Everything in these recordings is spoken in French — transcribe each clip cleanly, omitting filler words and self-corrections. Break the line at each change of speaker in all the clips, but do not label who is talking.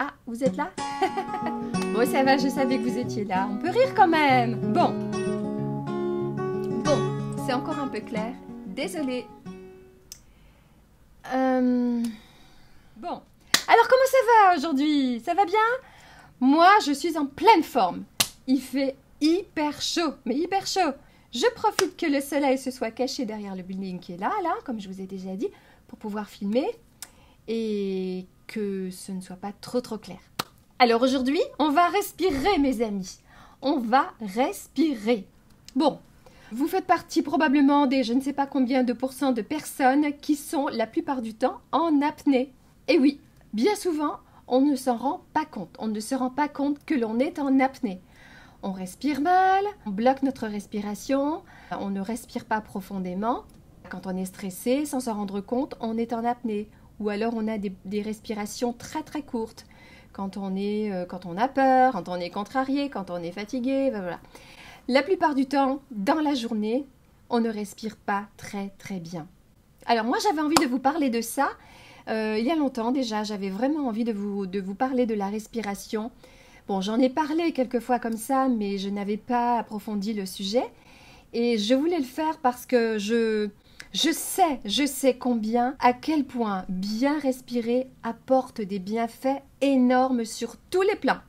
Ah, vous êtes là? Bon, ça va, je savais que vous étiez là. On peut rire quand même. Bon, c'est encore un peu clair. Désolée. Bon, alors comment ça va aujourd'hui? Ça va bien? Moi, je suis en pleine forme. Il fait hyper chaud, mais hyper chaud. Je profite que le soleil se soit caché derrière le building qui est là, comme je vous ai déjà dit, pour pouvoir filmer et que ce ne soit pas trop clair. Alors aujourd'hui, on va respirer, mes amis. On va respirer. Bon, vous faites partie probablement des je ne sais pas combien de pourcents de personnes qui sont la plupart du temps en apnée. Et oui, bien souvent, on ne s'en rend pas compte. On ne se rend pas compte que l'on est en apnée. On respire mal, on bloque notre respiration, on ne respire pas profondément. Quand on est stressé, sans s'en rendre compte, on est en apnée. Ou alors on a des respirations très courtes. Quand on a peur, quand on est contrarié, quand on est fatigué, voilà. La plupart du temps, dans la journée, on ne respire pas très bien. Alors moi, j'avais envie de vous parler de ça. Il y a longtemps déjà, j'avais vraiment envie de vous parler de la respiration. Bon, j'en ai parlé quelques fois comme ça, mais je n'avais pas approfondi le sujet. Et je voulais le faire parce que je sais combien, à quel point bien respirer apporte des bienfaits énormes sur tous les plans,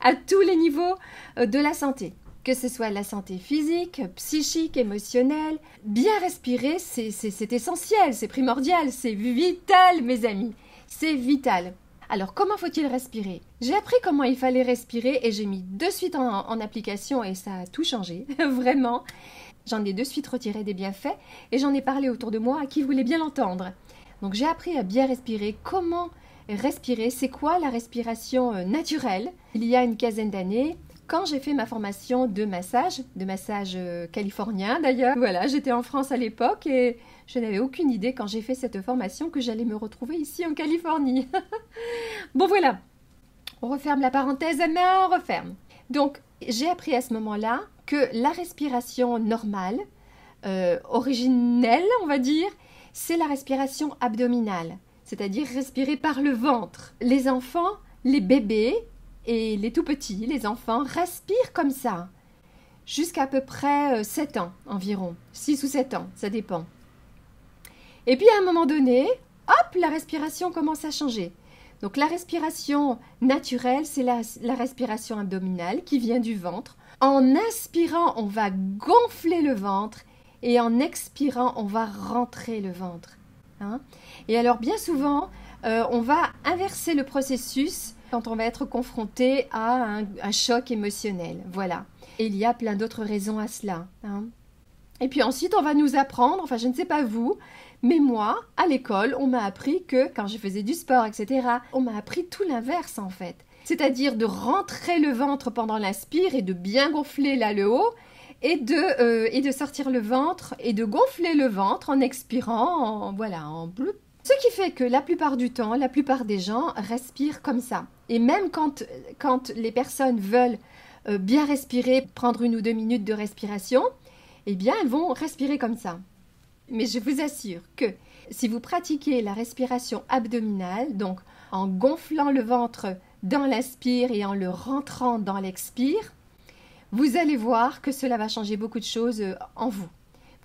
à tous les niveaux de la santé. Que ce soit la santé physique, psychique, émotionnelle. Bien respirer, c'est essentiel, c'est primordial, c'est vital, mes amis. C'est vital. Alors, comment faut-il respirer? J'ai appris comment il fallait respirer et j'ai mis de suite en application et ça a tout changé, vraiment. J'en ai de suite retiré des bienfaits et j'en ai parlé autour de moi à qui voulait bien l'entendre. Donc, j'ai appris à bien respirer. Comment respirer? C'est quoi la respiration naturelle? Il y a une quinzaine d'années, quand j'ai fait ma formation de massage californien d'ailleurs, voilà, j'étais en France à l'époque et je n'avais aucune idée quand j'ai fait cette formation que j'allais me retrouver ici en Californie. Bon voilà, on referme la parenthèse, mais on referme. Donc j'ai appris à ce moment-là que la respiration normale, originelle on va dire, c'est la respiration abdominale, c'est-à-dire respirer par le ventre. Les enfants, les bébés, et les tout petits, les enfants, respirent comme ça, jusqu'à peu près 7 ans environ, 6 ou 7 ans, ça dépend. Et puis à un moment donné, hop, la respiration commence à changer. Donc la respiration naturelle, c'est la respiration abdominale qui vient du ventre. En inspirant, on va gonfler le ventre et en expirant, on va rentrer le ventre. Et alors bien souvent, on va inverser le processus quand on va être confronté à un choc émotionnel. Voilà. Et il y a plein d'autres raisons à cela. Et puis ensuite, on va nous apprendre, enfin je ne sais pas vous, mais moi, à l'école, on m'a appris que, quand je faisais du sport, etc., on m'a appris tout l'inverse en fait. C'est-à-dire de rentrer le ventre pendant l'inspire et de bien gonfler là le haut, et de sortir le ventre et de gonfler le ventre en expirant, en bleu. Ce qui fait que la plupart du temps, la plupart des gens respirent comme ça. Et même quand les personnes veulent bien respirer, prendre 1 ou 2 minutes de respiration, eh bien, elles vont respirer comme ça. Mais je vous assure que si vous pratiquez la respiration abdominale, donc en gonflant le ventre dans l'inspire et en le rentrant dans l'expire, vous allez voir que cela va changer beaucoup de choses en vous.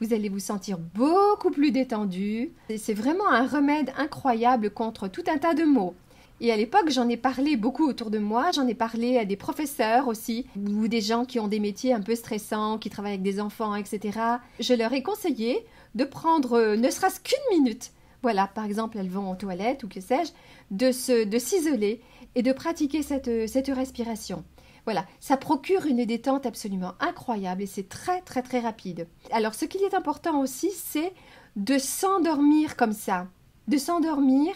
Vous allez vous sentir beaucoup plus détendu. C'est vraiment un remède incroyable contre tout un tas de maux. Et à l'époque, j'en ai parlé beaucoup autour de moi. J'en ai parlé à des professeurs aussi, ou des gens qui ont des métiers un peu stressants, qui travaillent avec des enfants, etc. Je leur ai conseillé de prendre ne serait-ce qu'1 minute. Voilà, par exemple, elles vont aux toilettes ou que sais-je, de s'isoler et de pratiquer cette respiration. Voilà, ça procure une détente absolument incroyable et c'est très rapide. Alors, ce qu'il est important aussi, c'est de s'endormir comme ça. De s'endormir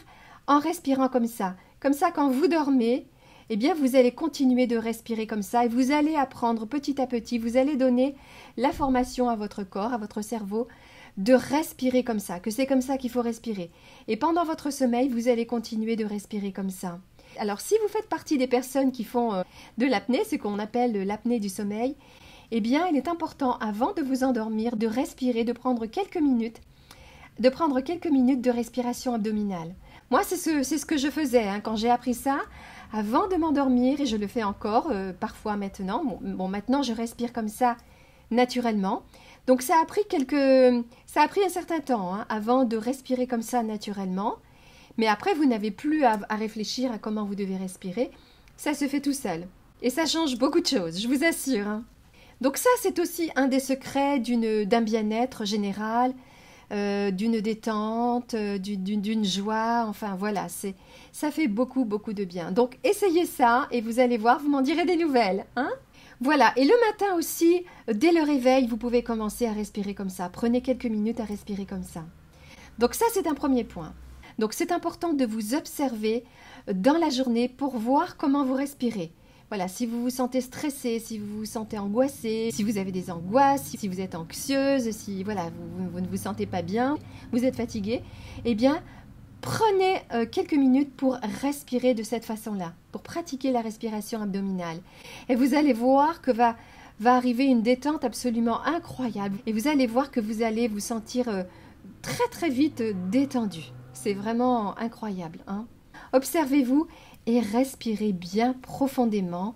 en respirant comme ça. Comme ça, quand vous dormez, eh bien, vous allez continuer de respirer comme ça et vous allez apprendre petit à petit, vous allez donner l'information à votre corps, à votre cerveau, de respirer comme ça, que c'est comme ça qu'il faut respirer. Et pendant votre sommeil, vous allez continuer de respirer comme ça. Alors, si vous faites partie des personnes qui font de l'apnée, ce qu'on appelle l'apnée du sommeil, eh bien, il est important, avant de vous endormir, de respirer, de prendre quelques minutes de respiration abdominale. Moi, c'est ce que je faisais quand j'ai appris ça. avant de m'endormir, et je le fais encore parfois maintenant. Bon, maintenant je respire comme ça naturellement. Donc ça a pris un certain temps hein, avant de respirer comme ça naturellement. Mais après, vous n'avez plus à réfléchir à comment vous devez respirer. Ça se fait tout seul. Et ça change beaucoup de choses, je vous assure. Hein. Donc ça, c'est aussi un des secrets d'un bien-être général, d'une détente, d'une joie. Enfin, voilà, ça fait beaucoup, beaucoup de bien. Donc, essayez ça et vous allez voir, vous m'en direz des nouvelles. Hein. Voilà, et le matin aussi, dès le réveil, vous pouvez commencer à respirer comme ça. Prenez quelques minutes à respirer comme ça. Donc ça, c'est un premier point. Donc c'est important de vous observer dans la journée pour voir comment vous respirez. Voilà, si vous vous sentez stressé, si vous vous sentez angoissé, si vous avez des angoisses, si vous êtes anxieuse, si voilà, vous ne vous sentez pas bien, vous êtes fatigué, eh bien, prenez quelques minutes pour respirer de cette façon-là, pour pratiquer la respiration abdominale. Et vous allez voir que va arriver une détente absolument incroyable. Et vous allez voir que vous allez vous sentir très très vite détendu. C'est vraiment incroyable. Hein. Observez-vous et respirez bien profondément,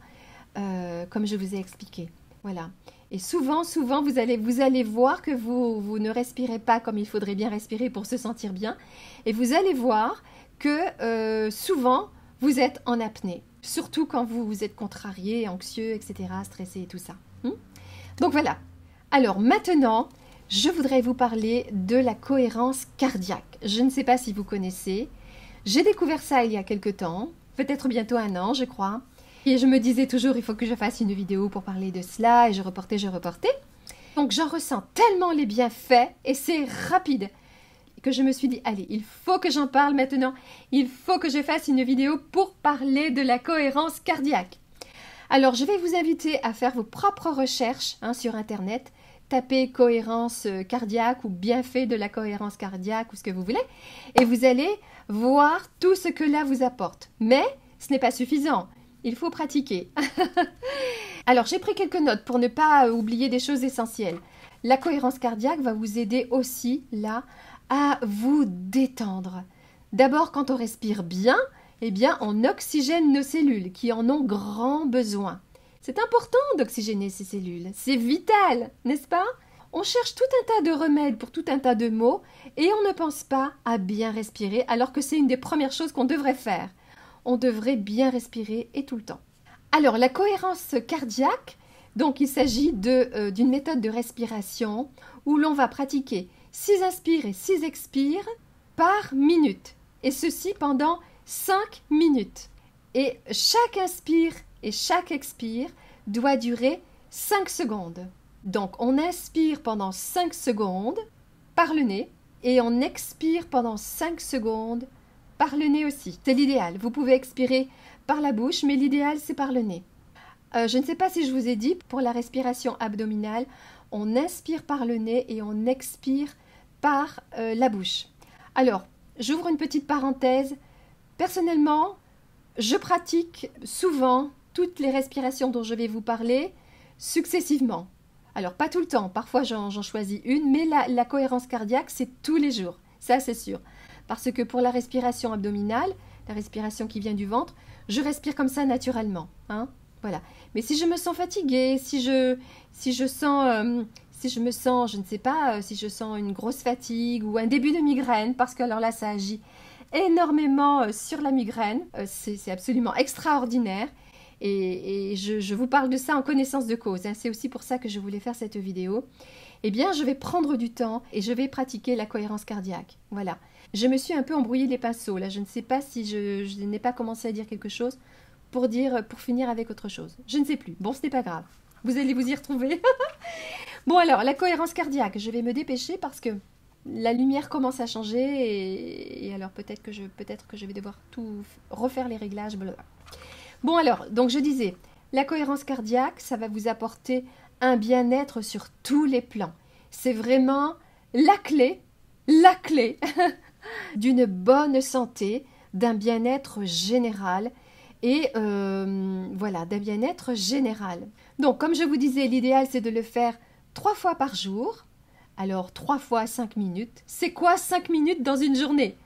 comme je vous ai expliqué. Voilà. Et souvent, vous allez voir que vous ne respirez pas comme il faudrait bien respirer pour se sentir bien. Et vous allez voir que souvent, vous êtes en apnée. Surtout quand vous êtes contrarié, anxieux, etc., stressé et tout ça. Donc voilà. Alors maintenant, je voudrais vous parler de la cohérence cardiaque. Je ne sais pas si vous connaissez. J'ai découvert ça il y a quelque temps, peut-être bientôt 1 an, je crois. Et je me disais toujours, il faut que je fasse une vidéo pour parler de cela, et je reportais. Donc j'en ressens tellement les bienfaits, et c'est rapide, que je me suis dit, allez, il faut que j'en parle maintenant. Il faut que je fasse une vidéo pour parler de la cohérence cardiaque. Alors, je vais vous inviter à faire vos propres recherches sur Internet. Tapez cohérence cardiaque ou bienfait de la cohérence cardiaque ou ce que vous voulez. Et vous allez voir tout ce que là vous apporte. Mais ce n'est pas suffisant. Il faut pratiquer. Alors, j'ai pris quelques notes pour ne pas oublier des choses essentielles. La cohérence cardiaque va vous aider aussi, là, à vous détendre. D'abord, quand on respire bien, eh bien, on oxygène nos cellules qui en ont grand besoin. C'est important d'oxygéner ces cellules, c'est vital, n'est-ce pas? On cherche tout un tas de remèdes pour tout un tas de maux et on ne pense pas à bien respirer alors que c'est une des premières choses qu'on devrait faire. On devrait bien respirer et tout le temps. Alors, la cohérence cardiaque, donc il s'agit d'une méthode de respiration où l'on va pratiquer 6 inspires et 6 expires par minute. Et ceci pendant 5 minutes. Et chaque inspire et chaque expire doit durer 5 secondes. Donc, on inspire pendant 5 secondes par le nez et on expire pendant 5 secondes par le nez aussi. C'est l'idéal. Vous pouvez expirer par la bouche, mais l'idéal, c'est par le nez. Je ne sais pas si je vous ai dit, pour la respiration abdominale, on inspire par le nez et on expire par la bouche. Alors, j'ouvre une petite parenthèse. Personnellement, je pratique souvent toutes les respirations dont je vais vous parler successivement. Alors, pas tout le temps, parfois j'en choisis une, mais la cohérence cardiaque, c'est tous les jours, ça c'est sûr. Parce que pour la respiration abdominale, la respiration qui vient du ventre, je respire comme ça naturellement. Hein, voilà. Mais si je me sens fatiguée, si je me sens, je ne sais pas, si je sens une grosse fatigue ou un début de migraine, parce que alors là, ça agit énormément sur la migraine, c'est absolument extraordinaire. Et je vous parle de ça en connaissance de cause. Hein. C'est aussi pour ça que je voulais faire cette vidéo. Eh bien, je vais prendre du temps et je vais pratiquer la cohérence cardiaque. Voilà. Je me suis un peu embrouillé les pinceaux. Là, je ne sais pas si je n'ai pas commencé à dire quelque chose pour finir avec autre chose. Je ne sais plus. Bon, ce n'est pas grave. Vous allez vous y retrouver. Bon, alors, la cohérence cardiaque. Je vais me dépêcher parce que la lumière commence à changer et alors peut-être que je vais devoir tout refaire les réglages. Blablabla. Bon alors, donc je disais, la cohérence cardiaque, ça va vous apporter un bien-être sur tous les plans. C'est vraiment la clé d'une bonne santé, d'un bien-être général et voilà, d'un bien-être général. Donc, comme je vous disais, l'idéal c'est de le faire 3 fois par jour. Alors, 3 fois 5 minutes. C'est quoi 5 minutes dans une journée?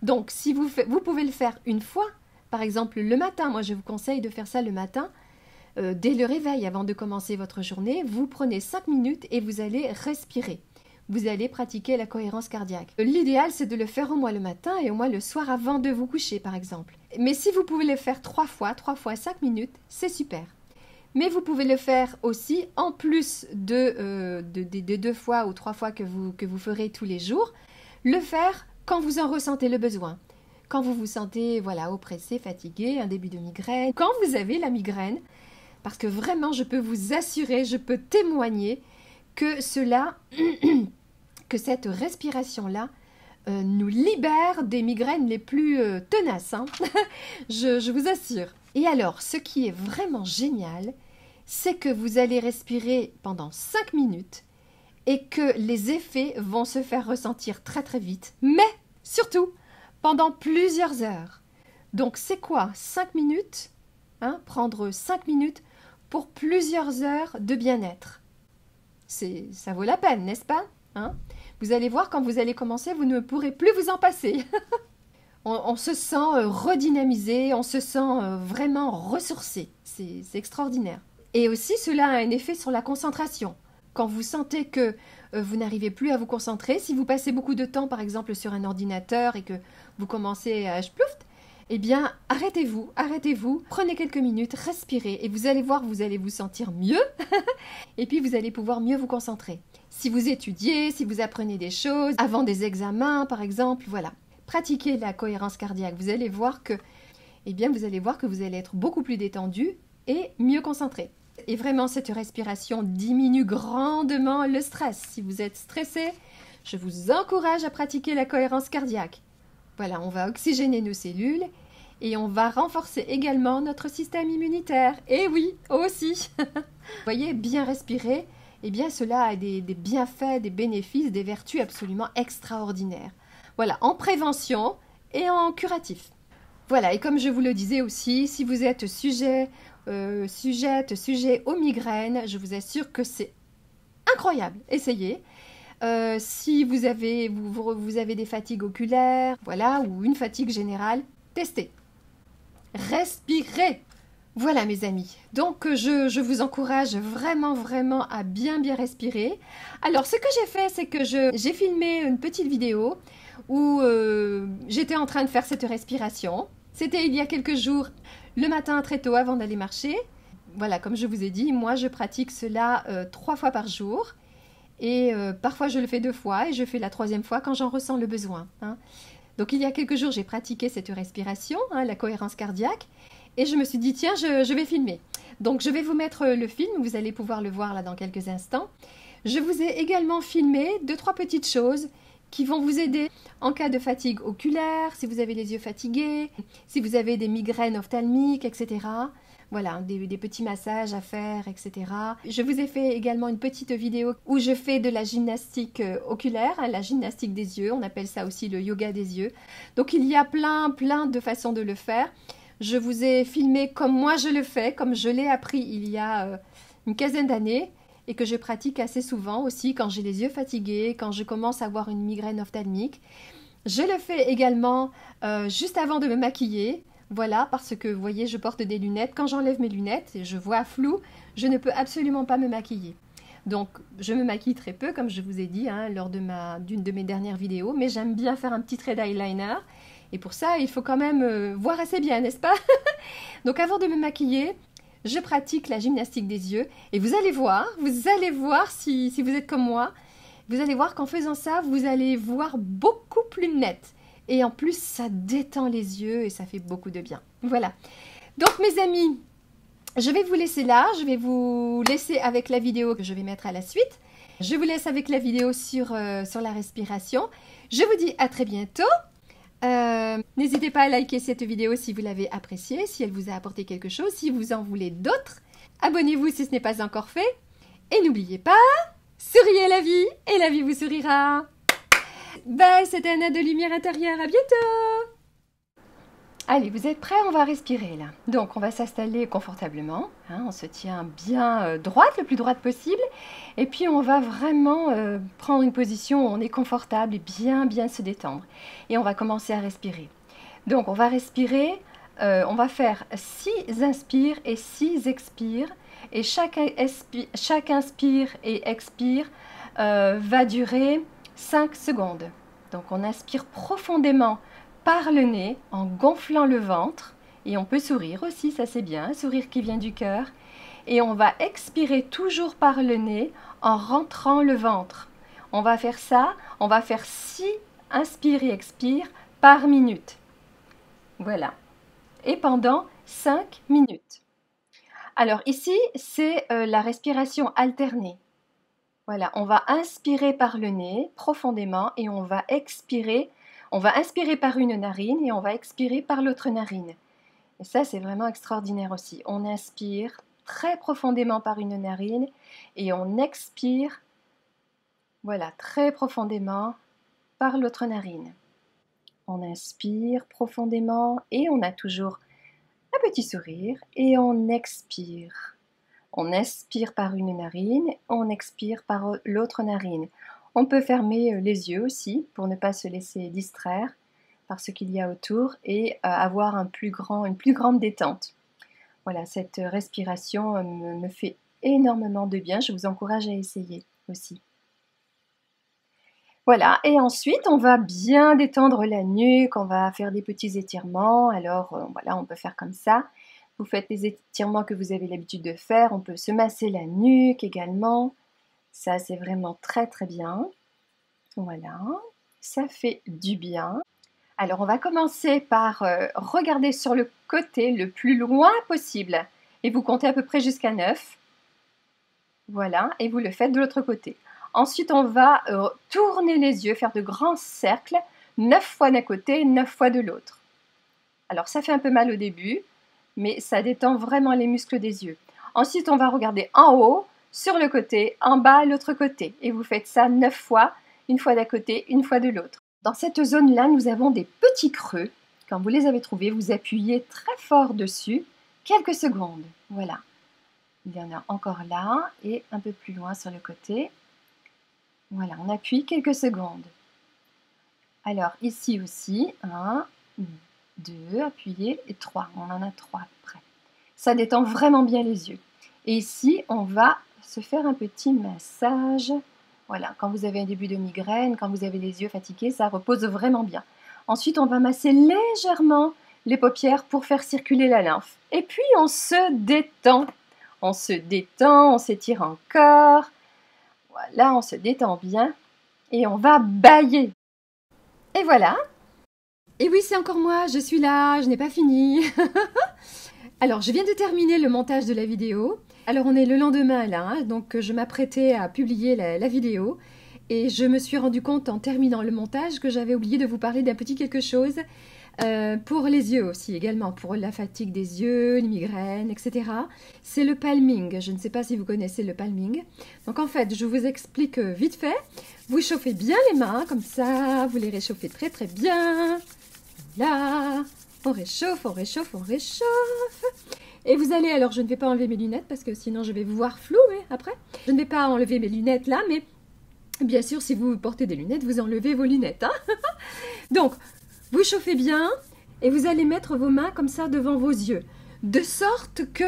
Donc, si vous pouvez le faire une fois, Par exemple, le matin, moi je vous conseille de faire ça le matin, dès le réveil, avant de commencer votre journée, vous prenez 5 minutes et vous allez respirer. Vous allez pratiquer la cohérence cardiaque. L'idéal, c'est de le faire au moins le matin et au moins le soir avant de vous coucher, par exemple. Mais si vous pouvez le faire 3 fois 5 minutes, c'est super. Mais vous pouvez le faire aussi, en plus de 2 fois ou 3 fois que vous ferez tous les jours, le faire quand vous en ressentez le besoin. Quand vous vous sentez voilà, oppressé, fatigué, un début de migraine, quand vous avez la migraine, parce que vraiment, je peux vous assurer, je peux témoigner que que cette respiration-là nous libère des migraines les plus tenaces. Hein. je vous assure. Et alors, ce qui est vraiment génial, c'est que vous allez respirer pendant 5 minutes et que les effets vont se faire ressentir très très vite, mais surtout pendant plusieurs heures. Donc c'est quoi 5 minutes hein, prendre 5 minutes pour plusieurs heures de bien-être. Ça vaut la peine, n'est-ce pas hein? Vous allez voir, quand vous allez commencer, vous ne pourrez plus vous en passer. On se sent redynamisé, on se sent vraiment ressourcé. C'est extraordinaire. Et aussi, cela a un effet sur la concentration. Quand vous sentez que vous n'arrivez plus à vous concentrer, si vous passez beaucoup de temps, par exemple, sur un ordinateur et que vous commencez à splouft, eh bien, arrêtez-vous, prenez quelques minutes, respirez et vous allez voir, vous allez vous sentir mieux et puis vous allez pouvoir mieux vous concentrer. Si vous étudiez, si vous apprenez des choses, avant des examens, par exemple, voilà. Pratiquez la cohérence cardiaque, vous allez voir que, vous allez être beaucoup plus détendu et mieux concentré. Et vraiment, cette respiration diminue grandement le stress. Si vous êtes stressé, je vous encourage à pratiquer la cohérence cardiaque. Voilà, on va oxygéner nos cellules et on va renforcer également notre système immunitaire. Et oui, aussi. Vous voyez, bien respirer, eh bien cela a des bienfaits, des bénéfices, des vertus absolument extraordinaires. Voilà, en prévention et en curatif. Voilà, et comme je vous le disais aussi, si vous êtes sujet aux migraines, je vous assure que c'est incroyable. Essayez. Si vous avez des fatigues oculaires, voilà, ou une fatigue générale, testez. Respirez. Voilà mes amis. Donc je vous encourage vraiment à bien respirer. Alors ce que j'ai fait, c'est que j'ai filmé une petite vidéo où j'étais en train de faire cette respiration. C'était il y a quelques jours, le matin très tôt avant d'aller marcher. Voilà, comme je vous ai dit, moi je pratique cela 3 fois par jour. Et parfois je le fais 2 fois et je fais la 3e fois quand j'en ressens le besoin. Hein. Donc il y a quelques jours j'ai pratiqué cette respiration, hein, la cohérence cardiaque, et je me suis dit tiens je vais filmer. Donc je vais vous mettre le film, vous allez pouvoir le voir là dans quelques instants. Je vous ai également filmé 2-3 petites choses qui vont vous aider en cas de fatigue oculaire, si vous avez les yeux fatigués, si vous avez des migraines ophtalmiques, etc. Voilà, des petits massages à faire, etc. Je vous ai fait également une petite vidéo où je fais de la gymnastique oculaire, hein, la gymnastique des yeux. On appelle ça aussi le yoga des yeux. Donc il y a plein de façons de le faire. Je vous ai filmé comme moi je le fais, comme je l'ai appris il y a une quinzaine d'années et que je pratique assez souvent aussi quand j'ai les yeux fatigués, quand je commence à avoir une migraine ophtalmique. Je le fais également juste avant de me maquiller. Voilà, parce que, vous voyez, je porte des lunettes. Quand j'enlève mes lunettes et je vois flou, je ne peux absolument pas me maquiller. Donc, je me maquille très peu, comme je vous ai dit, hein, lors d'une de mes dernières vidéos. Mais j'aime bien faire un petit trait d'eyeliner. Et pour ça, il faut quand même voir assez bien, n'est-ce pas? Donc, avant de me maquiller, je pratique la gymnastique des yeux. Et vous allez voir si vous êtes comme moi, vous allez voir qu'en faisant ça, vous allez voir beaucoup plus net. Et en plus, ça détend les yeux et ça fait beaucoup de bien. Voilà. Donc, mes amis, je vais vous laisser là. Je vais vous laisser avec la vidéo que je vais mettre à la suite. Je vous laisse avec la vidéo sur la respiration. Je vous dis à très bientôt. N'hésitez pas à liker cette vidéo si vous l'avez appréciée, si elle vous a apporté quelque chose, si vous en voulez d'autres. Abonnez-vous si ce n'est pas encore fait. Et n'oubliez pas, souriez la vie et la vie vous sourira. Bye, c'était Anna de Lumière Intérieure, à bientôt! Allez, vous êtes prêts? On va respirer là. Donc, on va s'installer confortablement. Hein, on se tient bien droite, le plus droite possible. Et puis, on va vraiment prendre une position où on est confortable et bien se détendre. Et on va commencer à respirer. Donc, on va respirer on va faire 6 inspires et 6 expires. Et chaque inspire et expire va durer 5 secondes. Donc on inspire profondément par le nez en gonflant le ventre. Et on peut sourire aussi, ça c'est bien, un sourire qui vient du cœur. Et on va expirer toujours par le nez en rentrant le ventre. On va faire ça, on va faire 6 inspires et expires par minute. Voilà. Et pendant 5 minutes. Alors ici, c'est la respiration alternée. Voilà, on va inspirer par le nez profondément et on va expirer. On va inspirer par une narine et on va expirer par l'autre narine. Et ça, c'est vraiment extraordinaire aussi. On inspire très profondément par une narine et on expire, voilà, très profondément par l'autre narine. On inspire profondément et on a toujours un petit sourire et on expire. On inspire par une narine, on expire par l'autre narine. On peut fermer les yeux aussi pour ne pas se laisser distraire par ce qu'il y a autour et avoir une plus grande détente. Voilà, cette respiration me fait énormément de bien. Je vous encourage à essayer aussi. Voilà, et ensuite on va bien détendre la nuque, on va faire des petits étirements. Alors voilà, on peut faire comme ça. Vous faites les étirements que vous avez l'habitude de faire. On peut se masser la nuque également. Ça, c'est vraiment très très bien. Voilà, ça fait du bien. Alors, on va commencer par regarder sur le côté le plus loin possible. Et vous comptez à peu près jusqu'à 9. Voilà, et vous le faites de l'autre côté. Ensuite, on va tourner les yeux, faire de grands cercles, 9 fois d'un côté, 9 fois de l'autre. Alors, ça fait un peu mal au début, mais ça détend vraiment les muscles des yeux. Ensuite, on va regarder en haut, sur le côté, en bas, l'autre côté. Et vous faites ça 9 fois, une fois d'un côté, une fois de l'autre. Dans cette zone-là, nous avons des petits creux. Quand vous les avez trouvés, vous appuyez très fort dessus, quelques secondes. Voilà. Il y en a encore là et un peu plus loin sur le côté. Voilà, on appuie quelques secondes. Alors ici aussi, 1, 2, appuyez, et 3. On en a 3 à peu près. Ça détend vraiment bien les yeux. Et ici, on va se faire un petit massage. Voilà, quand vous avez un début de migraine, quand vous avez les yeux fatigués, ça repose vraiment bien. Ensuite, on va masser légèrement les paupières pour faire circuler la lymphe. Et puis, on se détend. On se détend, on s'étire encore. Voilà, on se détend bien. Et on va bâiller. Et voilà. Et oui, c'est encore moi, je suis là, je n'ai pas fini. Alors, je viens de terminer le montage de la vidéo. Alors, on est le lendemain là, hein, donc je m'apprêtais à publier la vidéo. Et je me suis rendu compte en terminant le montage que j'avais oublié de vous parler d'un petit quelque chose pour les yeux aussi, également pour la fatigue des yeux, les migraines, etc. C'est le palming. Je ne sais pas si vous connaissez le palming. Donc en fait, je vous explique vite fait. Vous chauffez bien les mains, comme ça, vous les réchauffez très très bien. Là, on réchauffe, on réchauffe, on réchauffe. Et vous allez, alors je ne vais pas enlever mes lunettes parce que sinon je vais vous voir flou après. Je ne vais pas enlever mes lunettes là, mais bien sûr, si vous portez des lunettes, vous enlevez vos lunettes. Hein. Donc, vous chauffez bien et vous allez mettre vos mains comme ça devant vos yeux, de sorte que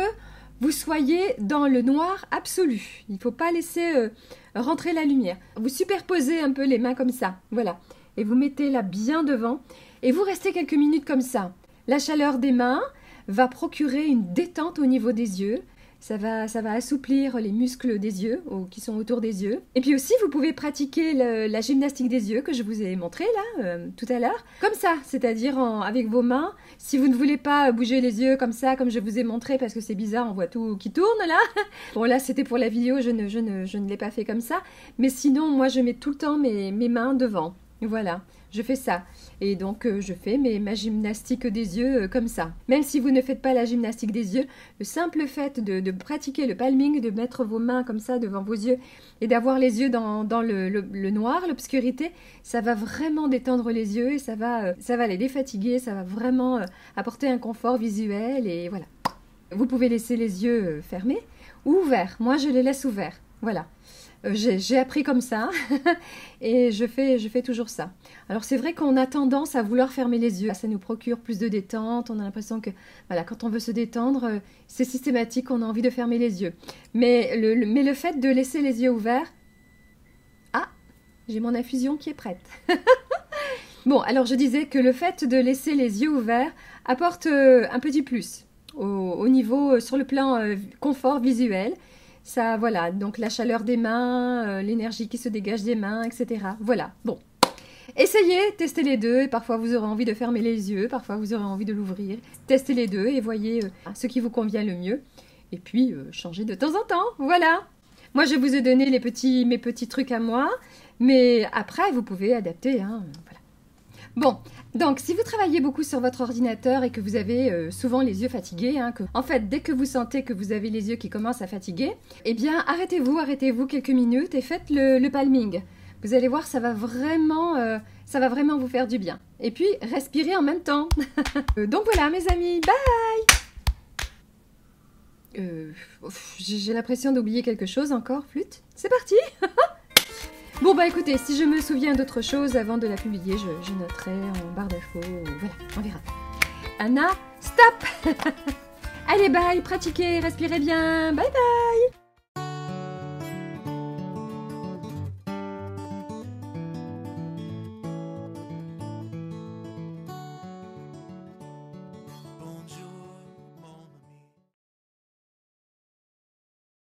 vous soyez dans le noir absolu. Il ne faut pas laisser rentrer la lumière. Vous superposez un peu les mains comme ça, voilà. Et vous mettez là bien devant et vous restez quelques minutes comme ça. La chaleur des mains va procurer une détente au niveau des yeux. Ça va assouplir les muscles des yeux qui sont autour des yeux. Et puis aussi, vous pouvez pratiquer la gymnastique des yeux que je vous ai montré là, tout à l'heure. Comme ça, c'est-à-dire avec vos mains. Si vous ne voulez pas bouger les yeux comme ça, comme je vous ai montré, parce que c'est bizarre, on voit tout qui tourne là. Bon là, c'était pour la vidéo, je ne l'ai pas fait comme ça. Mais sinon, moi, je mets tout le temps mes mains devant. Voilà, je fais ça. Et donc, je fais ma gymnastique des yeux comme ça. Même si vous ne faites pas la gymnastique des yeux, le simple fait de pratiquer le palming, de mettre vos mains comme ça devant vos yeux et d'avoir les yeux dans le noir, l'obscurité, ça va vraiment détendre les yeux et ça va les défatiguer, ça va vraiment apporter un confort visuel et voilà. Vous pouvez laisser les yeux fermés ou ouverts. Moi, je les laisse ouverts. Voilà. J'ai appris comme ça et je fais toujours ça. Alors c'est vrai qu'on a tendance à vouloir fermer les yeux. Ça nous procure plus de détente. On a l'impression que voilà, quand on veut se détendre, c'est systématique, on a envie de fermer les yeux. Mais le fait de laisser les yeux ouverts... Ah, j'ai mon infusion qui est prête. Bon, alors je disais que le fait de laisser les yeux ouverts apporte un petit plus au niveau, sur le plan confort visuel. Ça, voilà, donc la chaleur des mains, l'énergie qui se dégage des mains, etc. Voilà, bon. Essayez, testez les deux, et parfois vous aurez envie de fermer les yeux, parfois vous aurez envie de l'ouvrir. Testez les deux et voyez ce qui vous convient le mieux. Et puis, changez de temps en temps, voilà. Moi, je vous ai donné mes petits trucs à moi, mais après, vous pouvez adapter, hein, voilà. Bon, donc si vous travaillez beaucoup sur votre ordinateur et que vous avez souvent les yeux fatigués, hein, en fait, dès que vous sentez que vous avez les yeux qui commencent à fatiguer, eh bien, arrêtez-vous quelques minutes et faites le palming. Vous allez voir, ça va vraiment vous faire du bien. Et puis, respirez en même temps. Donc voilà, mes amis, bye. J'ai l'impression d'oublier quelque chose encore, flûte. C'est parti. Bon bah écoutez, si je me souviens d'autre chose avant de la publier, je noterai en barre d'infos, voilà, on verra. Anna, stop. Allez bye, pratiquez, respirez bien, bye bye.